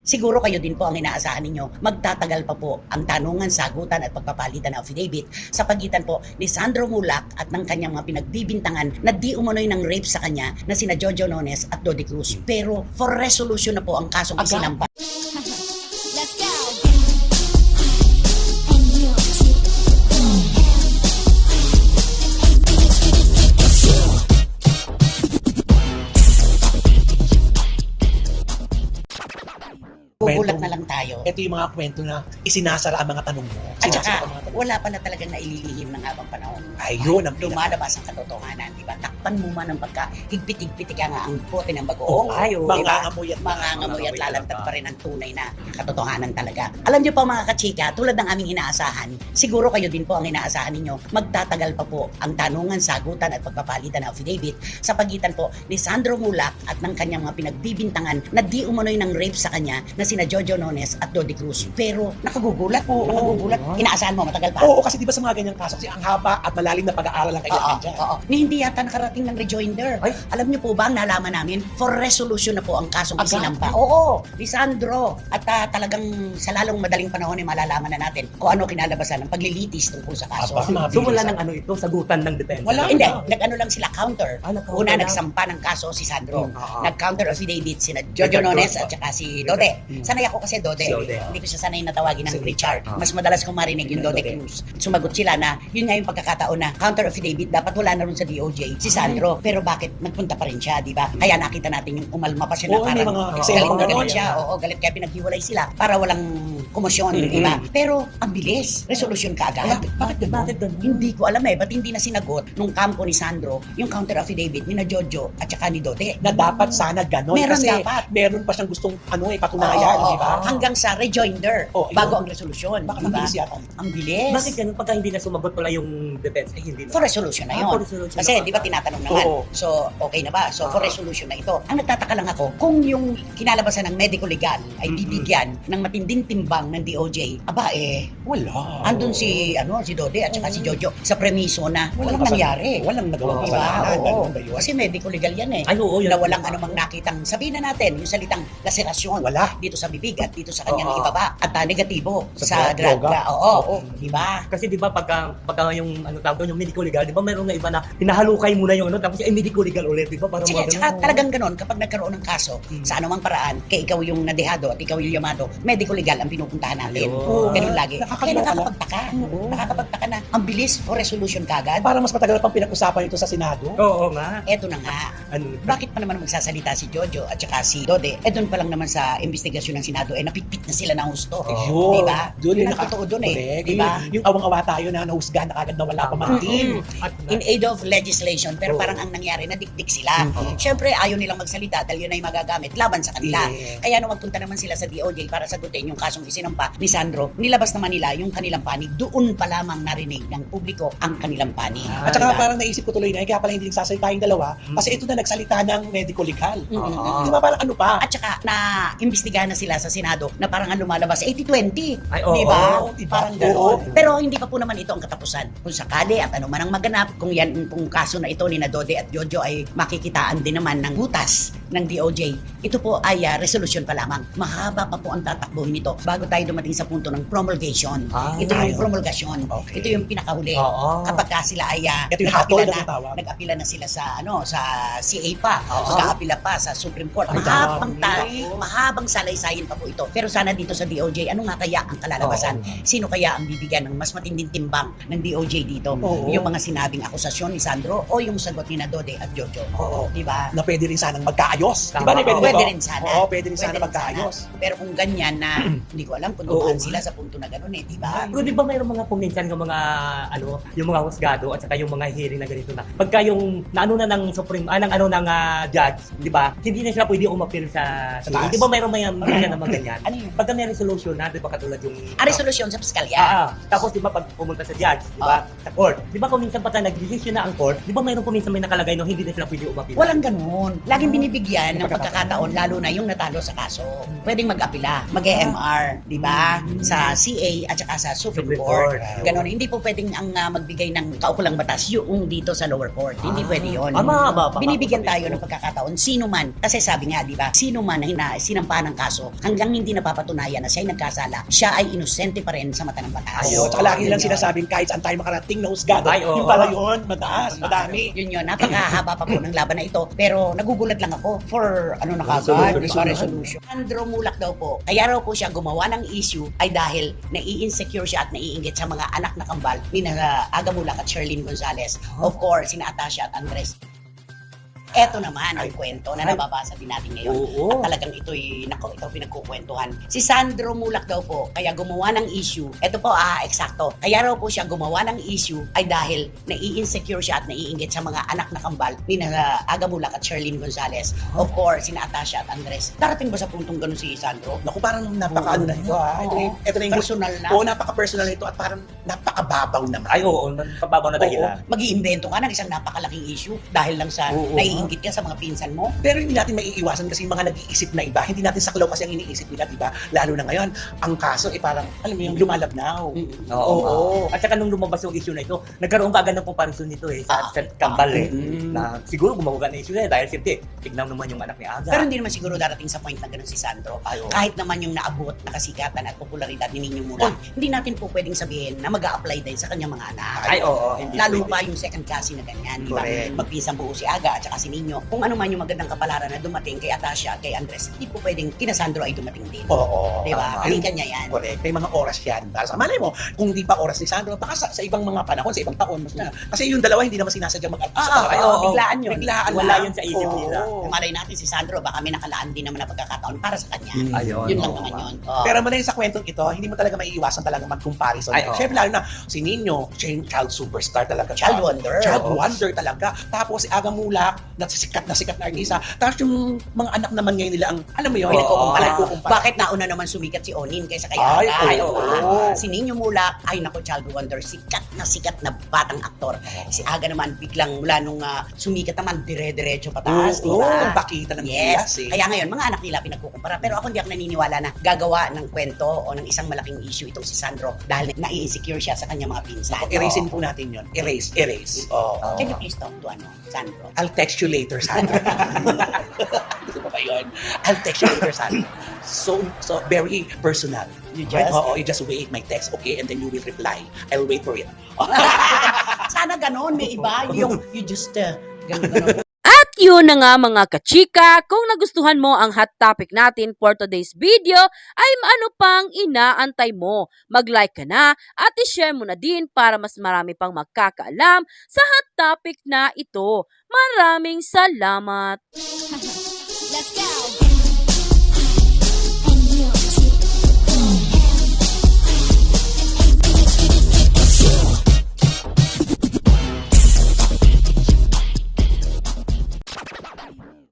Siguro kayo din po ang inaasahan ninyo, magtatagal pa po ang tanungan, sagutan at pagpapalitan ng affidavit sa pagitan po ni Sandro Mulak at ng kanyang mga pinagbibintangan na di umano'y ng rape sa kanya na sina Jojo Nones at Dodi Cruz. Pero for resolution na po ang kasong isinampa. Let's go. And you too. Gugulat na lang tayo. Ito yung mga kwento na isinasara ang mga tanong mo. At Sinasara saka, ang mga tanong mo. wala pa na talagang naililihim ng habang panahon. Ayun ang Lumalabas ang katotohanan, di ba? Takpan mo man ang pagka-higpitig-pitig nga ang bote ng bagoong. Ay, di ba? mangangamoy at Mangangamoy at lalantad pa rin ang tunay na katotohanan talaga. Alam niyo pa mga kachika, tulad ng aming inaasahan, siguro kayo din po ang inaasahan ninyo, magtatagal pa po ang tanungan, sagutan at pagpapalitan ng affidavit sa pagitan po ni Sandro Mulak at ng kanyang mga pinagbibintangan na di umano'y ng rape sa kanya na sina Jojo Nones at Dodi Cruz. Pero nakagugulat. Inaasahan mo, matagal pa. Oo, kasi di ba sa mga ganyang kaso, kasi ang haba at malalim na pag-aaral ang kailangan dyan. Oo. Ni hindi yata nakarating ng rejoinder. Ay. Alam niyo po ba ang nalaman namin? For resolution na po ang kasong Agad? isinampa. Oo, Lisandro. At talagang sa lalong madaling panahon ay malalaman na natin kung ano kinalabasan ng paglilitis tungkol sa kaso. Aba, So wala nang ito, sagutan ng depensa. Wala. Hindi, nag-ano lang sila, counter. Nag-counter Una, lang. nagsampa ng kaso si Sandro. Oo. Nag-counter affidavit sina Jojo Nones at saka si Dode. Sanay ako kasi Dode. Si Dode. Hindi ko siya sanay na tawagin ng Si Richard. Richard. Mas madalas kong marinig yung Dode Cruz. Sumagot sila na yun nga yung pagkakataon na counter affidavit dapat wala na rin sa DOJ si Sandro. Pero bakit nagpunta pa rin siya, di ba? Kaya nakita natin yung umalma pa siya na Oo, may parang mga galit eksena na ganon. galit siya. Oo, galit kaya pinaghiwalay sila para walang komosyon, di ba? Pero ang bilis, resolution kaagad. Bakit ganun? Hindi ko alam ba't hindi na sinagot nung kampo ni Sandro yung counter affidavit ni na Jojo at saka ni Dode. Na dapat sana ganon. Meron kasi dapat. meron pa siyang gustong patunayan, Oo, di ba? hanggang sa rejoinder Oo, bago yun. ang resolusyon. Baka Diba? mabilis yata. Ang bilis. Bakit ganun? Pagka hindi na sumagot pala yung depensa, hindi na. For resolution na yun. For resolution Kasi na di ba tinatanong naman, Oo. so okay na ba? So for resolution na ito. Ang nagtataka lang ako, kung yung kinalabasan ng medical legal ay bibigyan ng matinding timbang ng DOJ, aba Wala. andun si Dode at saka si Jojo sa premiso na walang kasalanan. nangyari. Walang nagawang Diba? kasalanan. Oo. Ganun ba yun? Kasi medical legal yan eh. Ay, oo, yun. Na walang anumang nakitang, sabihin na natin, yung salitang laserasyon. Wala. Dito sa bibig at dito sa kanyang Oo. ibaba. At negatibo Sa sa droga. droga. Oo. Diba? Kasi di ba pagka yung tawag doon, yung medical legal, di ba mayroong na iba na hinahalukay muna yung tapos medical legal ulit, di ba? Parang Sige, mga tsaka ganun. talagang ganon, kapag nagkaroon ng kaso, sa anumang paraan, kaya ikaw yung nadehado at ikaw yung yamado, medical legal ang pinupuntahan natin. Ayun. Ganun lagi. Kaya Nakakaloka nakakapagtaka. Nakakapagtaka na ang bilis for resolution kagad. Para mas matagal pang pinag-usapan ito sa Senado. Oo nga. Eto na nga. Ano? Bakit pa naman magsasalita si Jojo at saka si Dode? doon pa lang naman sa investigasyon ng Senado, napitpit na sila ng husto. Ayun. Diba? Doon Yun yung ang totoo doon eh. Correct. Diba? Yung awang-awa tayo na nahusgahan na kagad na wala pa man din. At In aid of legislation, pero Oo. parang ang nangyari, nadikdik sila. Siyempre, ayaw nilang magsalita dahil yun ay magagamit laban sa kanila. Yeah. Kaya nung magpunta naman sila sa DOJ para sagutin yung kasong isinampa ni Sandro, nilabas naman nila yung kanilang panig. Doon pa lamang narinig ng publiko ang kanilang panig. At saka Diba? parang naisip ko tuloy na, kaya pala hindi nagsasalita yung dalawa, kasi ito na nagsalita ng medical legal. Mm-mm. Di ba parang ano pa? At saka na-imbestigahan na sila sa Senado na parang ang lumalabas 80-20. Ay, oo. Di ba? Oo, diba? Parang Oo. gano'n. Pero hindi pa po naman ito ang katapusan. Kung sakali at ano man ang maganap, kung yan kung kaso na ito ni na Dode at Jojo ay makikitaan din naman ng butas ng DOJ, ito po ay resolution pa lamang. Mahaba pa po ang tatakbuhin nito bago tayo dumating sa punto ng promulgation. Ito yung ayun. promulgasyon. Okay. Ito yung pinakahuli. Oo. Kapag sila ay Ito yung hatol na tawag. nag-apila na sila sa sa CA pa, Oo. nag-apila pa sa Supreme Court. Ay, Mahabang salaysay pa po ito. Pero sana dito sa DOJ, ano nga kaya ang kalalabasan? Sino kaya ang bibigyan ng mas matinding timbang ng DOJ dito? Oo. Yung mga sinabing akusasyon ni Sandro o yung sagot ni Dode at Jojo? Oo. Di ba? Na pwede rin sanang magkaayos. Di Tama. ba? Na pwede, Pwede dito? rin sana. Oo, pwede rin sana Pwede rin magkaayos. sana. Pero kung ganyan na, hindi ko alam kung dumaan sila sa punto na gano'n di ba? Pero di ba mayroong mga kuminsan ng mga yung mga husgado at saka yung mga hearing na ganito na pagka yung naano na ng Supreme ng judge, di ba? Hindi na sila pwede umapil sa taas. di ba mayroong minsan naman ganyan? Ano yun? Pagka may resolution na, di ba katulad yung Resolusyon sa piskalya. tapos di ba pag pumunta sa judge, di ba? Sa court. Di ba kung minsan pagka nag-decision na ang court, di ba mayroong kuminsan may nakalagay no hindi na sila pwede umapil? Walang ganun. Laging binibigyan bibigyan ng pagkakataon lalo na yung natalo sa kaso. Pwedeng mag-apila, mag-EMR, di ba? Sa CA at saka sa Supreme Court. Ganon. Hindi po pwedeng ang magbigay ng kaukulang batas yung dito sa lower court. Hindi pwede yun. Binibigyan tayo ng pagkakataon. Sino man, kasi sabi nga, di ba, sino man na sinampahan ng kaso, hanggang hindi napapatunayan na siya'y nagkasala, siya ay inosente pa rin sa mata ng batas. Oo, tsaka lagi nilang sinasabing kahit saan tayo makarating na husgado. Yung pala yun, mataas, madami. Yun, napakahaba pa po ng laban na ito. Pero nagugulat lang ako for ano na kagad, resolution. Sandro Mulak daw po. Kaya raw po siya gumawa ng issue ay dahil nai-insecure siya at naiinggit sa mga anak na kambal ni Aga Mulak at Sherlyn Gonzalez. Of course, sina Atasha at Andres. Eto naman ang kwento na nababasa din natin ngayon. At talagang ito'y pinagkukwentuhan. Si Sandro Mulak daw po, kaya gumawa ng issue. Eto po, eksakto. Kaya raw po siya gumawa ng issue ay dahil nai-insecure siya at naiinggit sa mga anak na kambal ni Aga Mulak at Sherlyn Gonzalez. Of course, sina Atasha at Andres. Darating ba sa puntong ganun si Sandro? Naku, parang napaka-ano na ito ha. Ito na yung personal na. Oo, napaka-personal na ito at parang napaka-babaw naman. Ay, oo, kababaw na dahilan. Mag-iimbento ka ng isang napakalaking issue dahil lang sa naiinggit ka sa mga pinsan mo. Pero hindi natin maiiwasan kasi yung mga nag-iisip na iba, hindi natin saklaw kasi ang iniisip nila, diba? Lalo na ngayon, ang kaso parang, alam mo yung lumalabnaw. Oo. At saka nung lumabas yung issue na ito, nagkaroon ka agad ng comparison nito sa kambal na siguro gumawa ng issue na dahil siyempre, tignan naman yung anak ni Aga. Pero hindi naman siguro darating sa point na gano'n si Sandro. Kahit naman yung naabot na kasikatan at popularidad ni Nino Mulak, hindi natin po pwedeng sabihin na mag-a-apply din sa kanyang mga anak. Ay, oo. Hindi Lalo pwede. pa yung second cousin na ganyan, di ba? Correct. Magpisang buo si Aga at saka si Nino. Kung ano man yung magandang kapalaran na dumating kay Atasha at kay Andres, hindi po pwedeng kina Sandro ay dumating din. Oo. Di ba? Ayun. Kanya yan. Correct. May mga oras yan. Para sa malay mo, kung di pa oras ni Sandro, baka sa ibang mga panahon, sa ibang taon, mas na. Kasi yung dalawa hindi naman sinasadya Biglaan yun. Biglaan Wala lang. yun sa isip nila. Malay natin si Sandro, baka may nakalaan din naman na pagkakataon para sa kanya. Ayun. Yun lang naman yun. Pero muna sa kwentong ito, hindi mo talaga maiiwasan talaga mag-comparison. Ay, oo. Siyempre lalo na si Nino, siya yung child superstar talaga. Child wonder. Child wonder talaga. Tapos si Aga Mulak, na sikat na artista. Tapos yung mga anak naman ngayon nila ang, alam mo yun, kukumpara. Bakit nauna naman sumikat si Onin kaysa kay Ay, Aga? oo. Si Nino Mulak, ay nako, child wonder, sikat na batang aktor. Si Aga naman, biglang mula nung sumikat naman, dire-diretso pataas, di ba? Bakita ng Yes. eh. Kaya ngayon, mga anak nila pinagkukumpara. Pero ako hindi ako naniniwala na gagawa ng kwento o ng isang malaking issue itong si Sandro dahil nai-insecure siya sa kanyang mga pinsan. Erasin po natin yun. Erase. Oo. Can you please talk to Sandro? I'll text you later, Sandra. Gusto mo ba yun? I'll text you later, Sandra. So very personal. You just- you just wait my text, okay? And then you will reply. I'll wait for it. Sana ganon, may iba. Yung, you just, ganon. At yun na nga mga kachika, kung nagustuhan mo ang hot topic natin for today's video, ay ano pang inaantay mo? Mag-like ka na at i-share mo na din para mas marami pang magkakaalam sa hot topic na ito. Maraming salamat!